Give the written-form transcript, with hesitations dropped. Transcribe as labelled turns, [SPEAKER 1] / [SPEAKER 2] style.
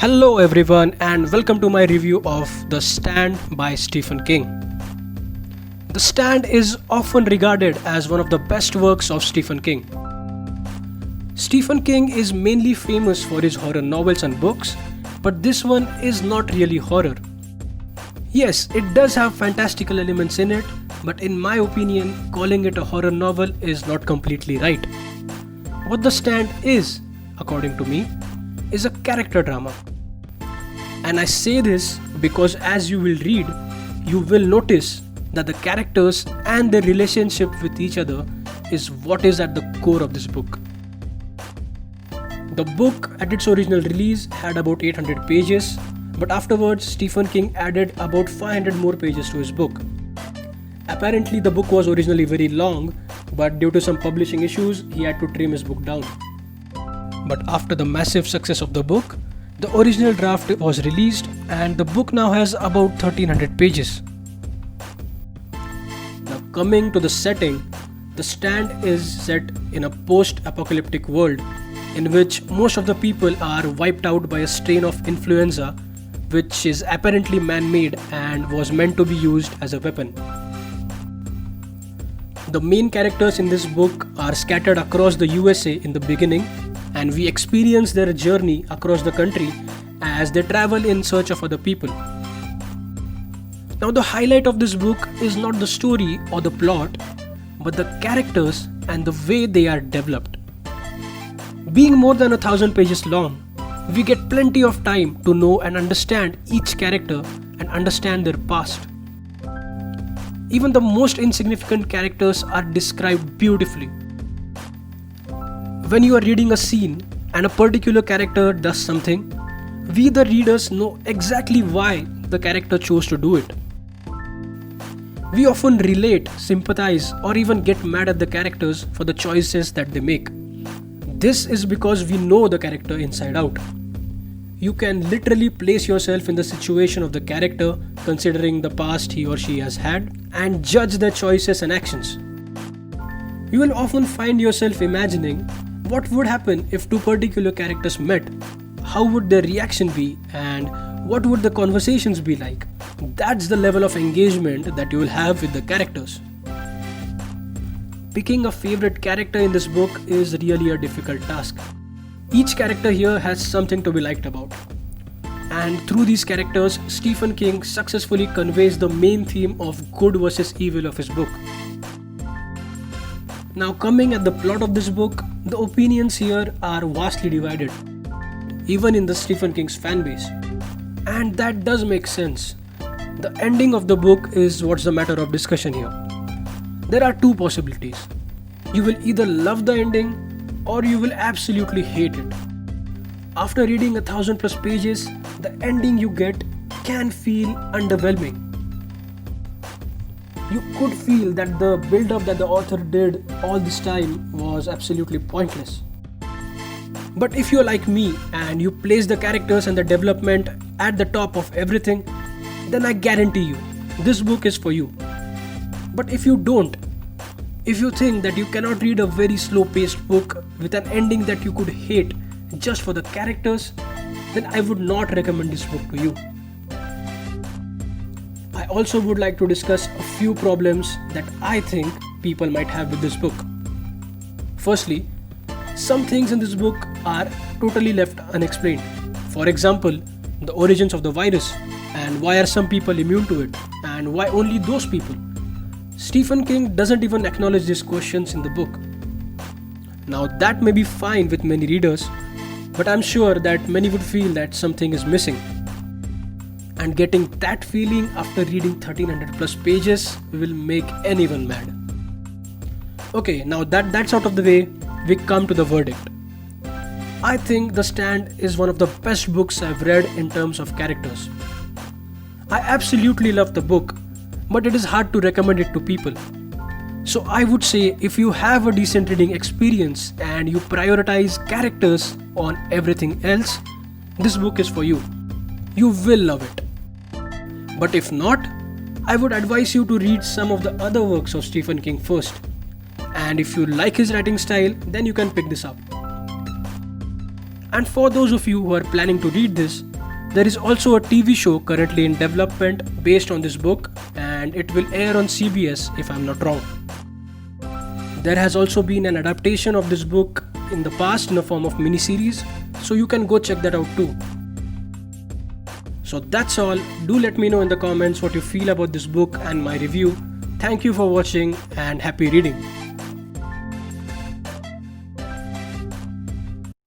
[SPEAKER 1] Hello everyone and welcome to my review of The Stand by Stephen King. The Stand is often regarded as one of the best works of Stephen King. Stephen King is mainly famous for his horror novels and books, but this one is not really horror. Yes, it does have fantastical elements in it, but in my opinion, calling it a horror novel is not completely right. What The Stand is, according to me, is a character drama. And I say this because as you will read, you will notice that the characters and their relationship with each other is what is at the core of this book. The book at its original release had about 800 pages, but afterwards Stephen King added about 500 more pages to his book. Apparently the book was originally very long, but due to some publishing issues, he had to trim his book down. But after the massive success of the book, the original draft was released and the book now has about 1300 pages. Now coming to the setting, The Stand is set in a post-apocalyptic world in which most of the people are wiped out by a strain of influenza which is apparently man-made and was meant to be used as a weapon. The main characters in this book are scattered across the USA in the beginning, and we experience their journey across the country as they travel in search of other people. Now the highlight of this book is not the story or the plot, but the characters and the way they are developed. Being more than 1,000 pages long, we get plenty of time to know and understand each character and understand their past. Even the most insignificant characters are described beautifully. When you are reading a scene and a particular character does something, we the readers know exactly why the character chose to do it. We often relate, sympathize, or even get mad at the characters for the choices that they make. This is because we know the character inside out. You can literally place yourself in the situation of the character, considering the past he or she has had, and judge their choices and actions. You will often find yourself imagining what would happen if two particular characters met, how would their reaction be, and what would the conversations be like. That's the level of engagement that you will have with the characters. Picking a favorite character in this book is really a difficult task. Each character here has something to be liked about. And through these characters, Stephen King successfully conveys the main theme of good versus evil of his book. Now coming at the plot of this book, the opinions here are vastly divided, even in the Stephen King's fanbase. And that does make sense. The ending of the book is what's the matter of discussion here. There are two possibilities. You will either love the ending or you will absolutely hate it. After reading 1,000 plus pages, the ending you get can feel underwhelming. You could feel that the build-up that the author did all this time was absolutely pointless. But if you're like me and you place the characters and the development at the top of everything, then I guarantee you, this book is for you. But if you don't, if you think that you cannot read a very slow-paced book with an ending that you could hate just for the characters, then I would not recommend this book to you. I also would like to discuss a few problems that I think people might have with this book. Firstly, some things in this book are totally left unexplained. For example, the origins of the virus and why are some people immune to it and why only those people. Stephen King doesn't even acknowledge these questions in the book. Now that may be fine with many readers, but I'm sure that many would feel that something is missing. And getting that feeling after reading 1300 plus pages will make anyone mad. Okay, now that's out of the way, we come to the verdict. I think The Stand is one of the best books I've read in terms of characters. I absolutely love the book, but it is hard to recommend it to people. So I would say if you have a decent reading experience and you prioritize characters on everything else, this book is for you. You will love it. But if not, I would advise you to read some of the other works of Stephen King first. And if you like his writing style, then you can pick this up. And for those of you who are planning to read this, There is also a TV show currently in development based on this book, and it will air on CBS if I'm not wrong. There has also been an adaptation of this book in the past in the form of miniseries, so you can go check that out too. So that's all. Do let me know in the comments what you feel about this book and my review. Thank you for watching and happy reading.